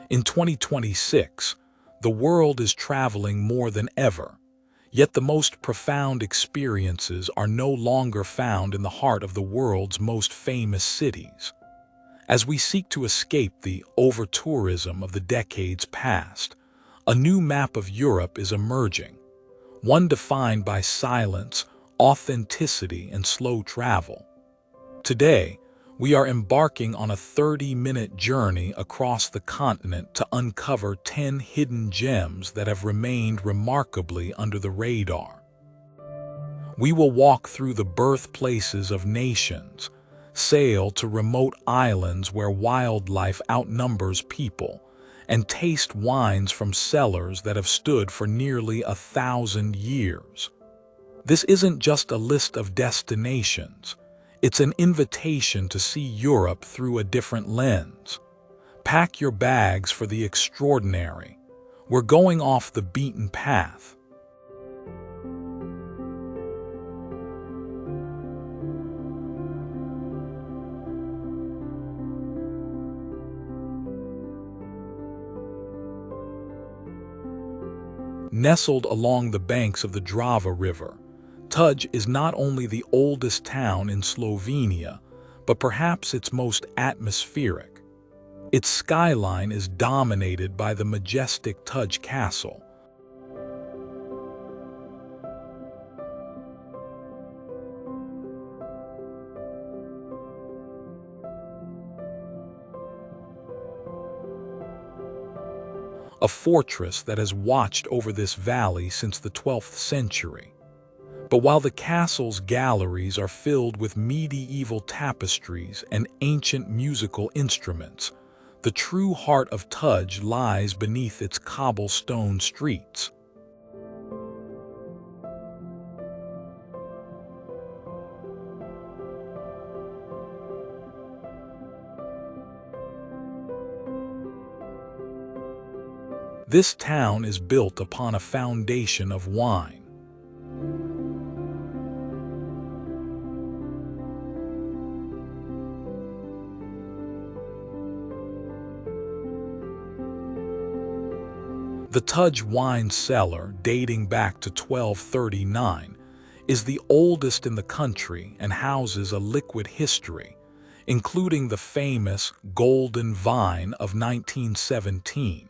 In 2026, the world is traveling more than ever, yet the most profound experiences are no longer found in the heart of the world's most famous cities. As we seek to escape the over-tourism of the decades past, a new map of Europe is emerging, one defined by silence, authenticity, and slow travel. Today, we are embarking on a 30-minute journey across the continent to uncover 10 hidden gems that have remained remarkably under the radar. We will walk through the birthplaces of nations, sail to remote islands where wildlife outnumbers people, and taste wines from cellars that have stood for nearly 1,000 years. This isn't just a list of destinations. It's an invitation to see Europe through a different lens. Pack your bags for the extraordinary. We're going off the beaten path. Nestled along the banks of the Drava River, Ptuj is not only the oldest town in Slovenia, but perhaps its most atmospheric. Its skyline is dominated by the majestic Ptuj Castle. A fortress that has watched over this valley since the 12th century. But while the castle's galleries are filled with medieval tapestries and ancient musical instruments, the true heart of Ptuj lies beneath its cobblestone streets. This town is built upon a foundation of wine. The Ptuj wine cellar, dating back to 1239, is the oldest in the country and houses a liquid history, including the famous Golden Vine of 1917.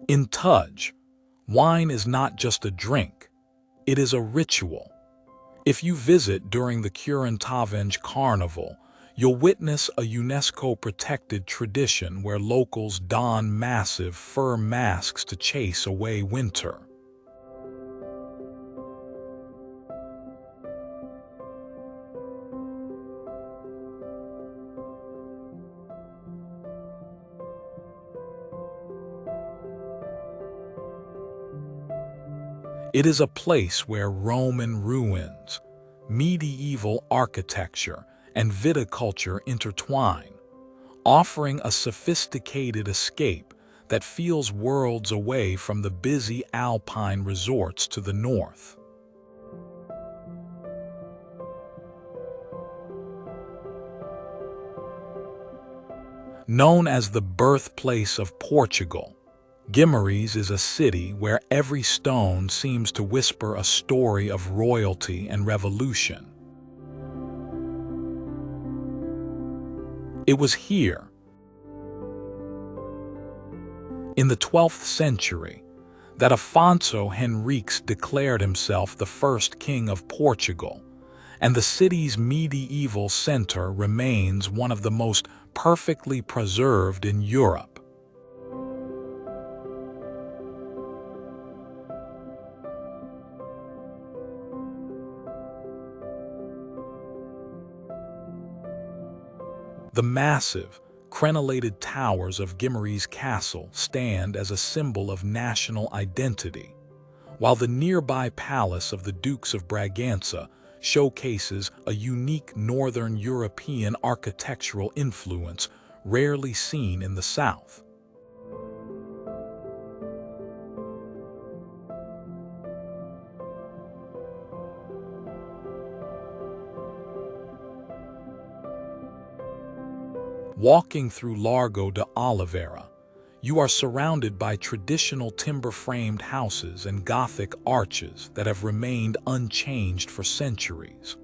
In Ptuj, wine is not just a drink, it is a ritual. If you visit during the Kurantavenge Carnival, you'll witness a UNESCO-protected tradition where locals don massive fur masks to chase away winter. It is a place where Roman ruins, medieval architecture, and viticulture intertwine, offering a sophisticated escape that feels worlds away from the busy alpine resorts to the north. Known as the birthplace of Portugal, Guimarães is a city where every stone seems to whisper a story of royalty and revolution. It was here, in the 12th century, that Afonso Henriques declared himself the first king of Portugal, and the city's medieval center remains one of the most perfectly preserved in Europe. The massive, crenellated towers of Guimarães Castle stand as a symbol of national identity, while the nearby palace of the Dukes of Braganza showcases a unique Northern European architectural influence rarely seen in the South. Walking through Largo de Oliveira, you are surrounded by traditional timber-framed houses and Gothic arches that have remained unchanged for centuries.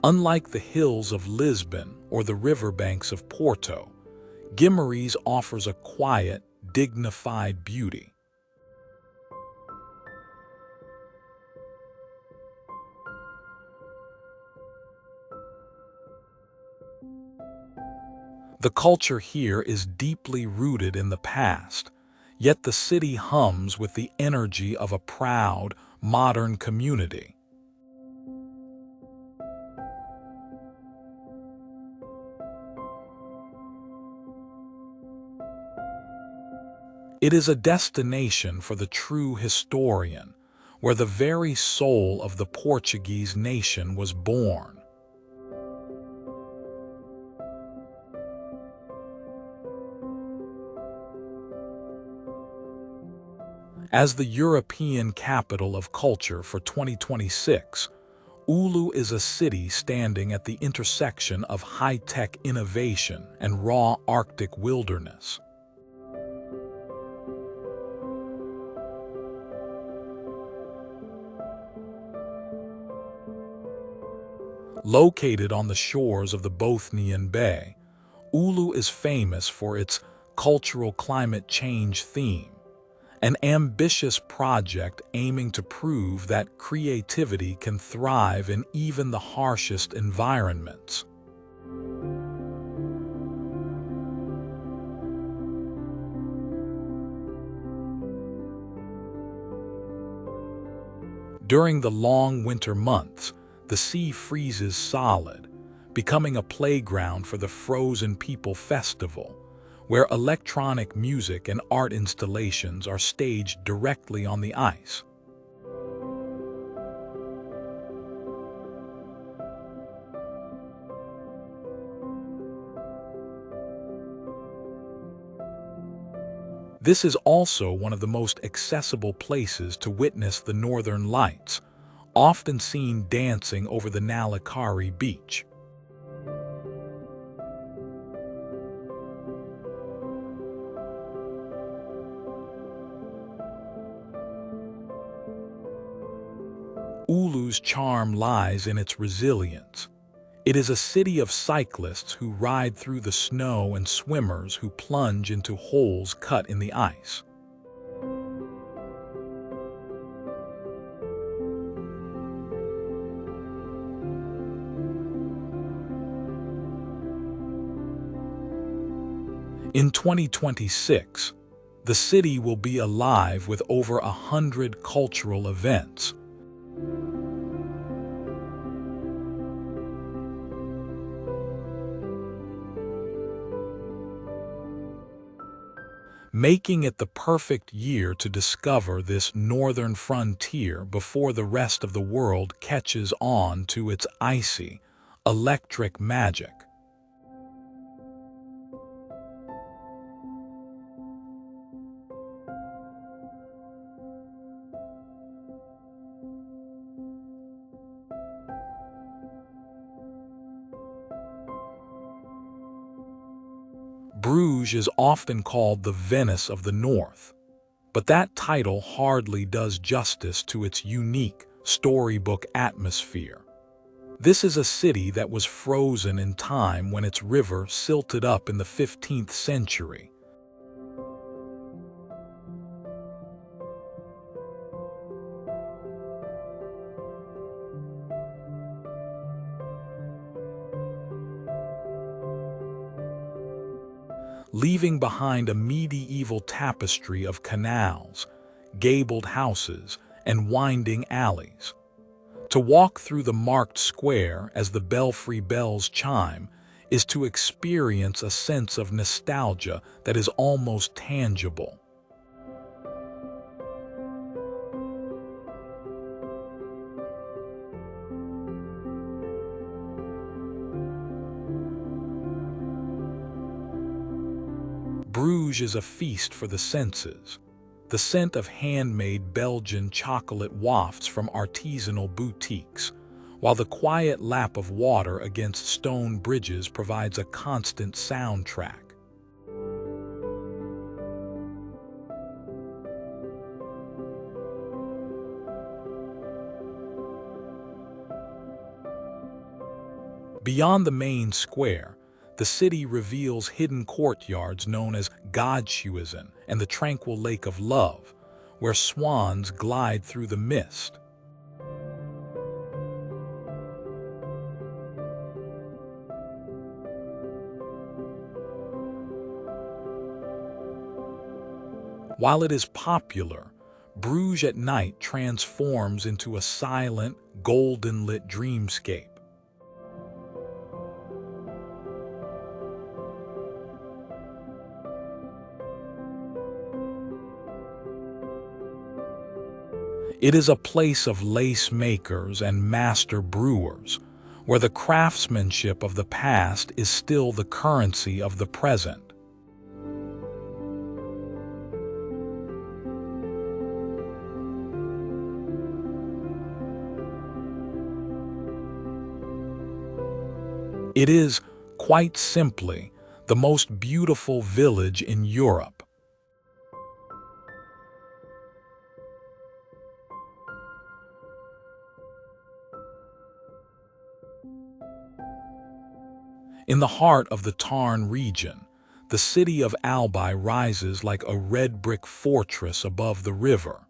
Unlike the hills of Lisbon or the riverbanks of Porto, Guimarães offers a quiet, dignified beauty. The culture here is deeply rooted in the past, yet the city hums with the energy of a proud, modern community. It is a destination for the true historian, where the very soul of the Portuguese nation was born. As the European capital of culture for 2026, Oulu is a city standing at the intersection of high-tech innovation and raw Arctic wilderness. Located on the shores of the Bothnian Bay, Oulu is famous for its cultural climate change theme, an ambitious project aiming to prove that creativity can thrive in even the harshest environments. During the long winter months, the sea freezes solid, becoming a playground for the Frozen People Festival, where electronic music and art installations are staged directly on the ice. This is also one of the most accessible places to witness the Northern Lights, often seen dancing over the Nalikari beach. Oulu's charm lies in its resilience. It is a city of cyclists who ride through the snow and swimmers who plunge into holes cut in the ice. In 2026, the city will be alive with over 100 cultural events. Making it the perfect year to discover this northern frontier before the rest of the world catches on to its icy, electric magic. Bruges is often called the Venice of the North, but that title hardly does justice to its unique, storybook atmosphere. This is a city that was frozen in time when its river silted up in the 15th century. Leaving behind a medieval tapestry of canals, gabled houses, and winding alleys. To walk through the marked square as the belfry bells chime is to experience a sense of nostalgia that is almost tangible. Bruges is a feast for the senses. The scent of handmade Belgian chocolate wafts from artisanal boutiques, while the quiet lap of water against stone bridges provides a constant soundtrack. Beyond the main square, the city reveals hidden courtyards known as Godshuizen and the tranquil Lake of Love, where swans glide through the mist. While it is popular, Bruges at night transforms into a silent, golden-lit dreamscape. It is a place of lace makers and master brewers, where the craftsmanship of the past is still the currency of the present. It is, quite simply, the most beautiful village in Europe. In the heart of the Tarn region, the city of Albi rises like a red brick fortress above the river.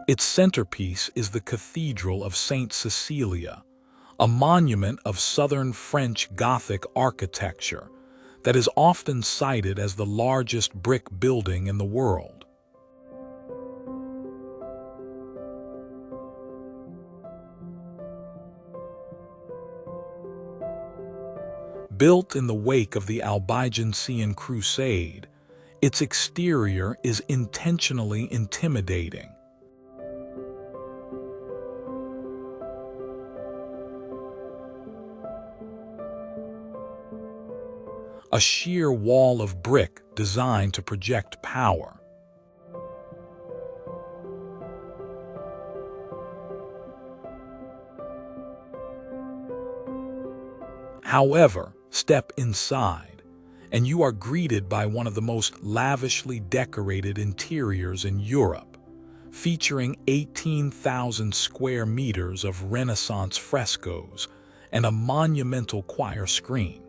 Its centerpiece is the Cathedral of Saint Cecilia, a monument of southern French Gothic architecture that is often cited as the largest brick building in the world. Built in the wake of the Albigensian Crusade, its exterior is intentionally intimidating. A sheer wall of brick designed to project power. However, step inside, and you are greeted by one of the most lavishly decorated interiors in Europe, featuring 18,000 square meters of Renaissance frescoes and a monumental choir screen.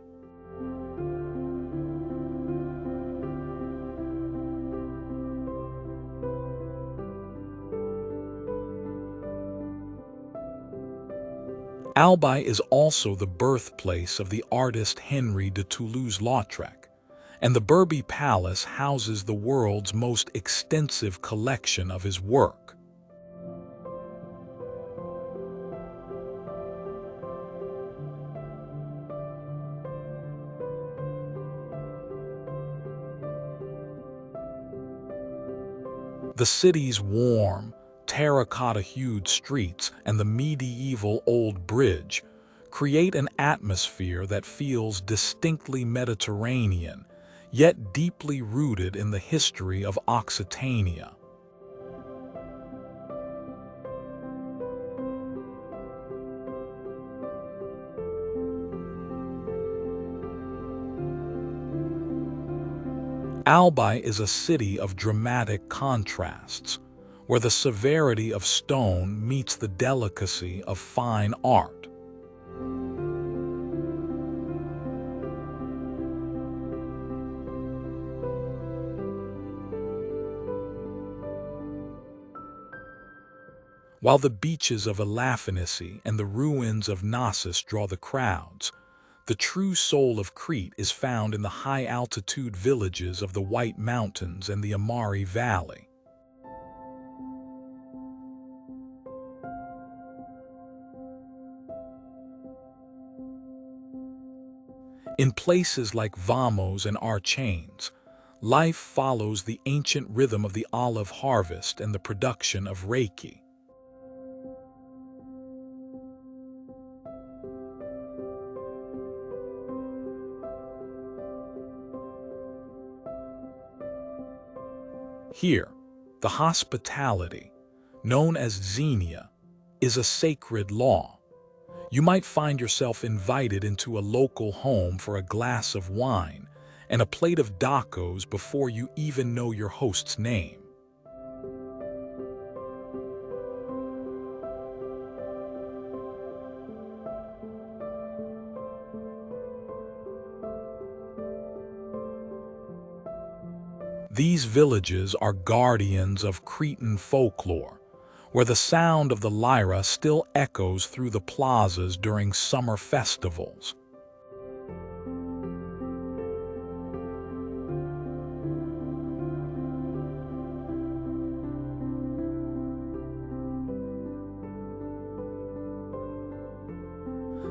Albi is also the birthplace of the artist Henri de Toulouse-Lautrec, and the Berby Palace houses the world's most extensive collection of his work. The city's warm, terracotta-hued streets and the medieval old bridge create an atmosphere that feels distinctly Mediterranean, yet deeply rooted in the history of Occitania. Albi is a city of dramatic contrasts, where the severity of stone meets the delicacy of fine art. While the beaches of Elaphanacy and the ruins of Knossos draw the crowds, the true soul of Crete is found in the high-altitude villages of the White Mountains and the Amari Valley. In places like Vamos and Archanes, life follows the ancient rhythm of the olive harvest and the production of reiki. Here, the hospitality, known as xenia, is a sacred law. You might find yourself invited into a local home for a glass of wine and a plate of tacos before you even know your host's name. These villages are guardians of Cretan folklore, where the sound of the lyra still echoes through the plazas during summer festivals.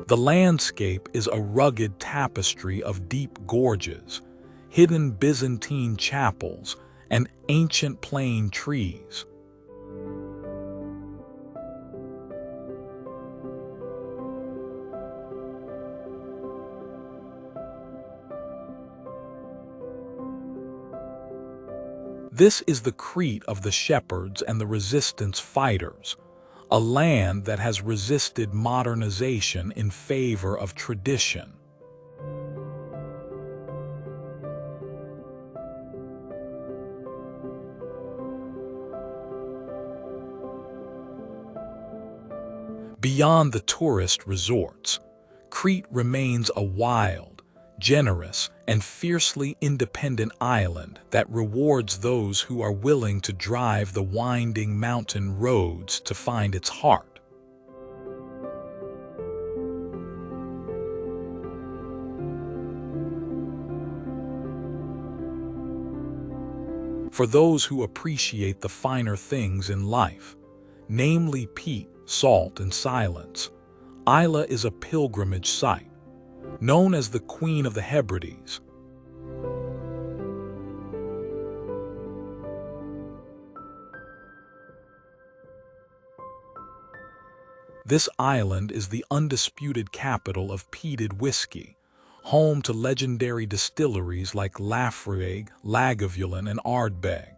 The landscape is a rugged tapestry of deep gorges, hidden Byzantine chapels, and ancient plane trees. This is the Crete of the shepherds and the resistance fighters, a land that has resisted modernization in favor of tradition. Beyond the tourist resorts, Crete remains a wild, generous, and fiercely independent island that rewards those who are willing to drive the winding mountain roads to find its heart. For those who appreciate the finer things in life, namely peat, salt, and silence, Islay is a pilgrimage site, known as the Queen of the Hebrides. This island is the undisputed capital of peated whiskey, home to legendary distilleries like Laphroaig, Lagavulin, and Ardbeg.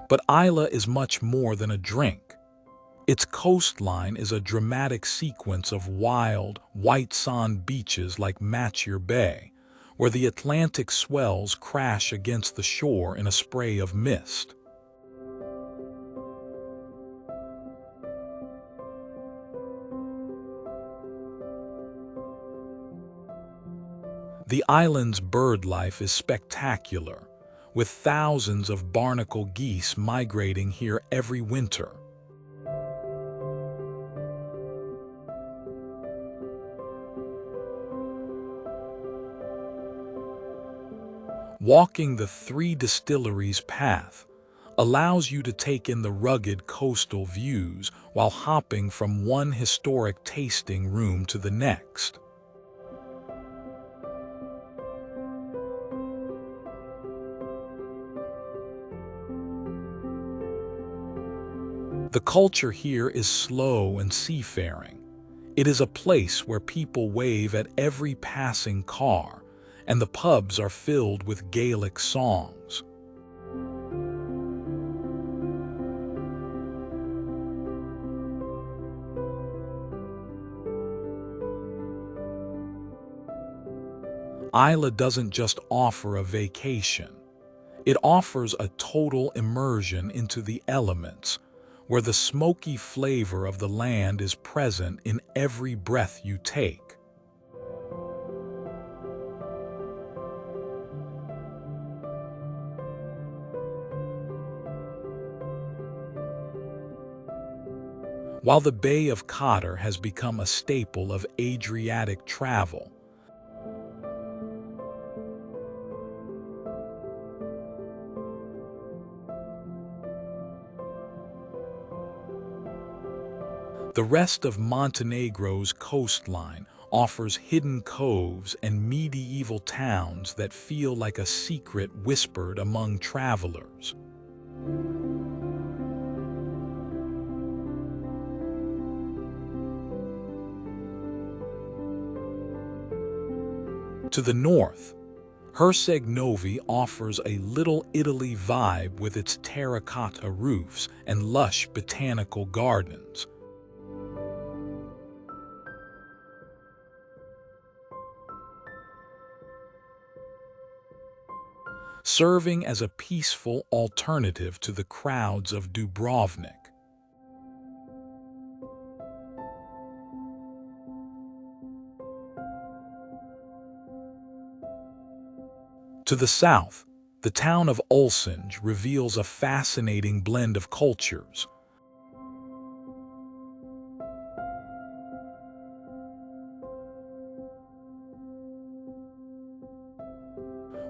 But Islay is much more than a drink. Its coastline is a dramatic sequence of wild, white sand beaches like Machier Bay, where the Atlantic swells crash against the shore in a spray of mist. The island's bird life is spectacular, with thousands of barnacle geese migrating here every winter. Walking the Three Distilleries path allows you to take in the rugged coastal views while hopping from one historic tasting room to the next. The culture here is slow and seafaring. It is a place where people wave at every passing car, and the pubs are filled with Gaelic songs. Islay doesn't just offer a vacation. It offers a total immersion into the elements, where the smoky flavor of the land is present in every breath you take. While the Bay of Cradle has become a staple of Adriatic travel, the rest of Montenegro's coastline offers hidden coves and medieval towns that feel like a secret whispered among travelers. To the north, Herceg-Novi offers a Little Italy vibe with its terracotta roofs and lush botanical gardens. Serving as a peaceful alternative to the crowds of Dubrovnik. To the south, the town of Ulsange reveals a fascinating blend of cultures.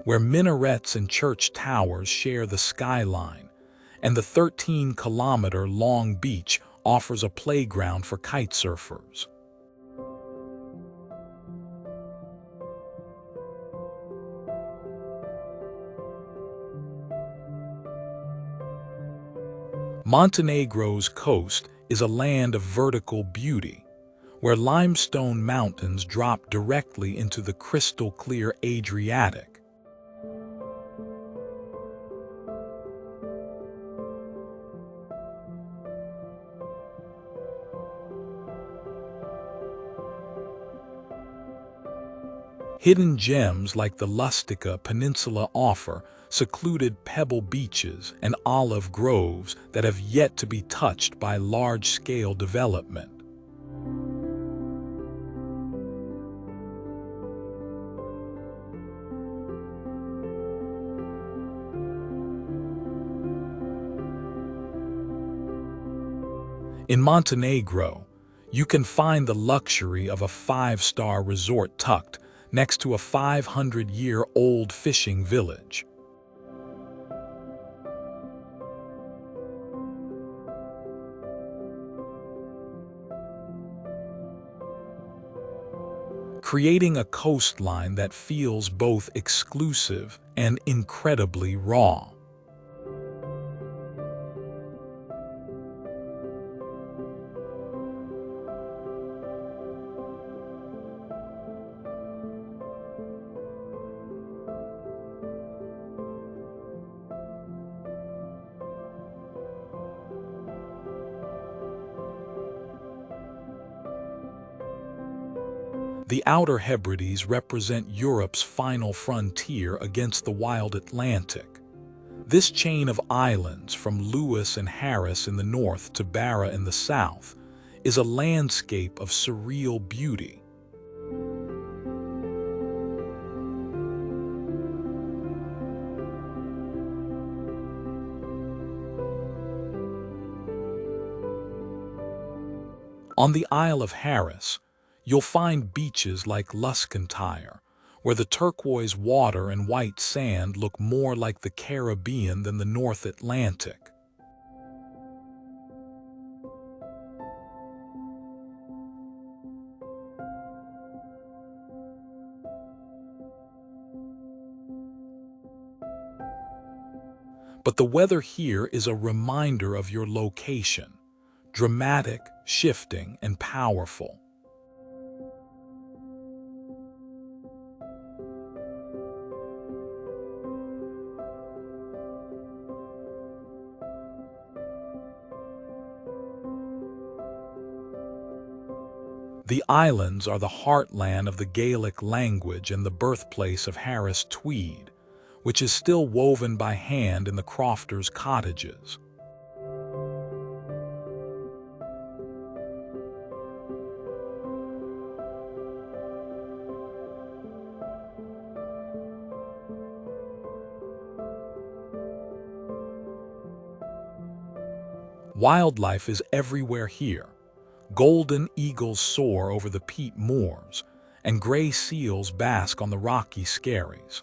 Where minarets and church towers share the skyline, and the 13-kilometer-long beach offers a playground for kitesurfers. Montenegro's coast is a land of vertical beauty, where limestone mountains drop directly into the crystal-clear Adriatic. Hidden gems like the Lustica Peninsula offer secluded pebble beaches and olive groves that have yet to be touched by large-scale development. In Montenegro, you can find the luxury of a 5-star resort tucked next to a 500-year-old fishing village. Creating a coastline that feels both exclusive and incredibly raw. The Outer Hebrides represent Europe's final frontier against the wild Atlantic. This chain of islands, from Lewis and Harris in the north to Barra in the south, is a landscape of surreal beauty. On the Isle of Harris, you'll find beaches like Luscantyre, where the turquoise water and white sand look more like the Caribbean than the North Atlantic. But the weather here is a reminder of your location, dramatic, shifting, and powerful. The islands are the heartland of the Gaelic language and the birthplace of Harris Tweed, which is still woven by hand in the crofters' cottages. Wildlife is everywhere here. Golden eagles soar over the peat moors, and gray seals bask on the rocky skerries.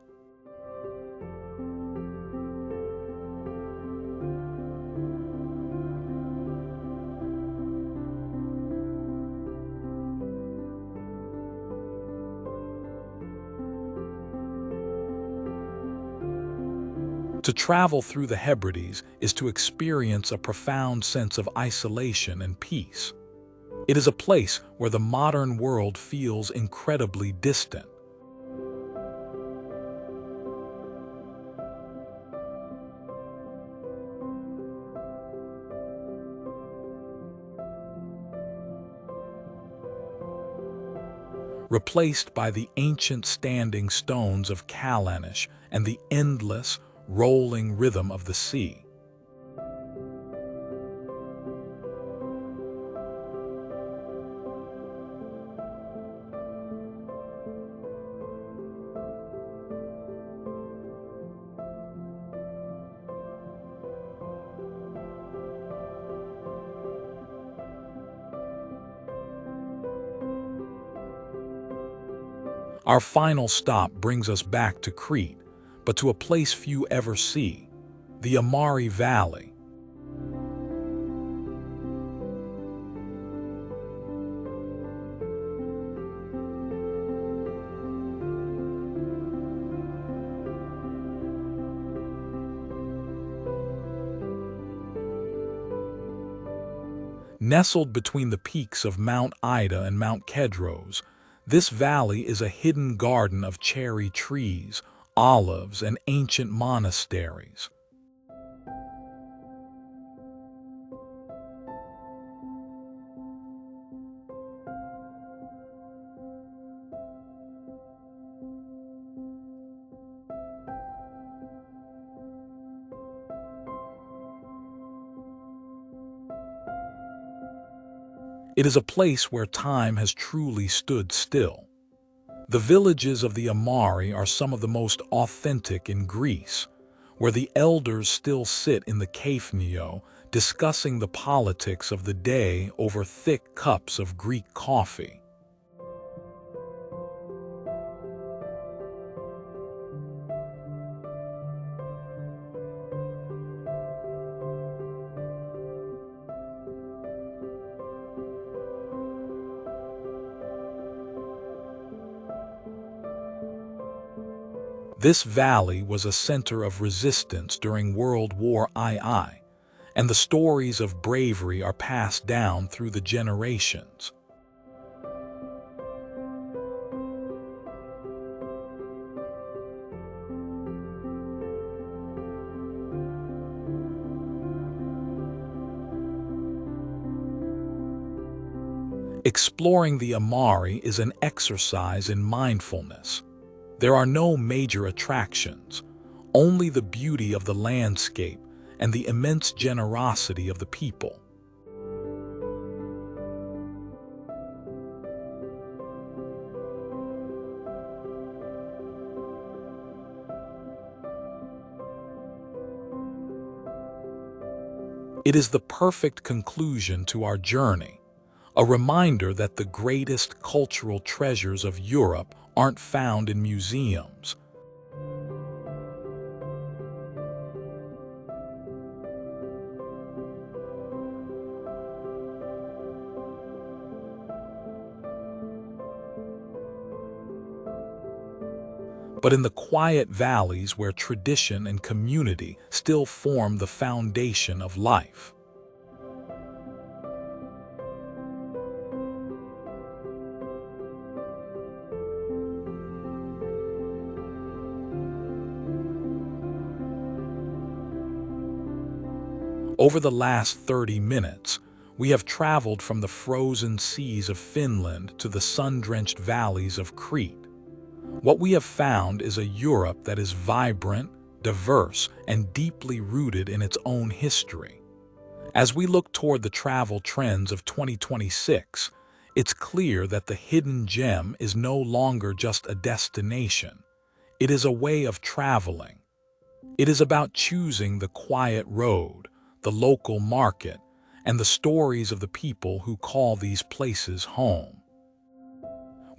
To travel through the Hebrides is to experience a profound sense of isolation and peace. It is a place where the modern world feels incredibly distant. replaced by the ancient standing stones of Callanish and the endless, rolling rhythm of the sea. Our final stop brings us back to Crete, but to a place few ever see, the Amari Valley. Nestled between the peaks of Mount Ida and Mount Kedros, this valley is a hidden garden of cherry trees, olives, and ancient monasteries. It is a place where time has truly stood still. The villages of the Amari are some of the most authentic in Greece, where the elders still sit in the kafnio discussing the politics of the day over thick cups of Greek coffee. This valley was a center of resistance during World War II, and the stories of bravery are passed down through the generations. Exploring the Amari is an exercise in mindfulness. There are no major attractions, only the beauty of the landscape and the immense generosity of the people. It is the perfect conclusion to our journey, a reminder that the greatest cultural treasures of Europe aren't found in museums. But in the quiet valleys where tradition and community still form the foundation of life. Over the last 30 minutes, we have traveled from the frozen seas of Finland to the sun-drenched valleys of Crete. What we have found is a Europe that is vibrant, diverse, and deeply rooted in its own history. As we look toward the travel trends of 2026, it's clear that the hidden gem is no longer just a destination. It is a way of traveling. It is about choosing the quiet road, the local market, and the stories of the people who call these places home.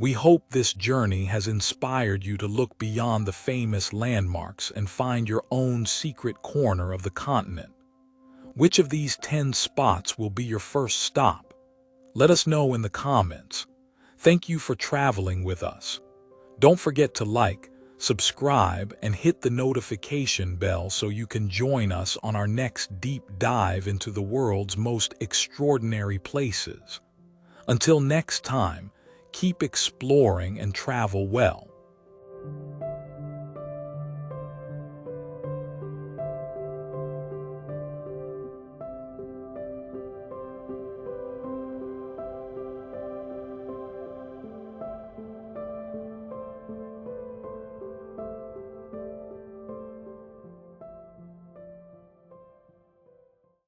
We hope this journey has inspired you to look beyond the famous landmarks and find your own secret corner of the continent. Which of these 10 spots will be your first stop? Let us know in the comments. Thank you for traveling with us. Don't forget to like, subscribe, and hit the notification bell so you can join us on our next deep dive into the world's most extraordinary places. Until next time, keep exploring and travel well.